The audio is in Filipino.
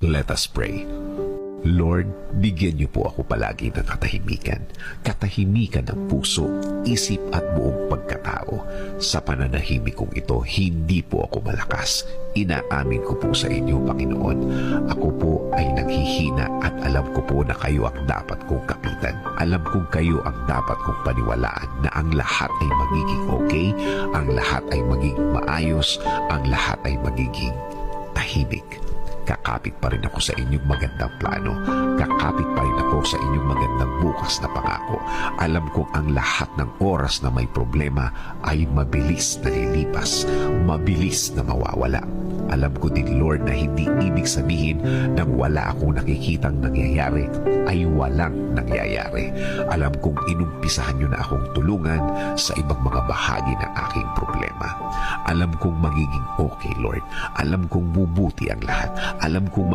Let us pray. Lord, bigyan niyo po ako palagi ng katahimikan. Katahimikan ng puso, isip at buong pagkatao. Sa pananahimik kong ito, hindi po ako malakas. Inaamin ko po sa inyo, Panginoon. Ako po ay naghihina at alam ko po na kayo ang dapat kong kapitan. Alam kong kayo ang dapat kong paniwalaan na ang lahat ay magiging okay, ang lahat ay magiging maayos, ang lahat ay magiging tahimik. Kakapit pa rin ako sa inyong magandang plano. Kakapit pa rin ako sa inyong magandang bukas na pangako. Alam kong ang lahat ng oras na may problema ay mabilis na lilipas, mabilis na mawawala. Alam ko din, Lord, na hindi ibig sabihin na wala akong nakikitang nangyayari ay walang nangyayari. Alam kong inumpisahan niyo na akong tulungan sa ibang mga bahagi ng aking problema. Alam kong magiging okay, Lord. Alam kong bubuti ang lahat. Alam kong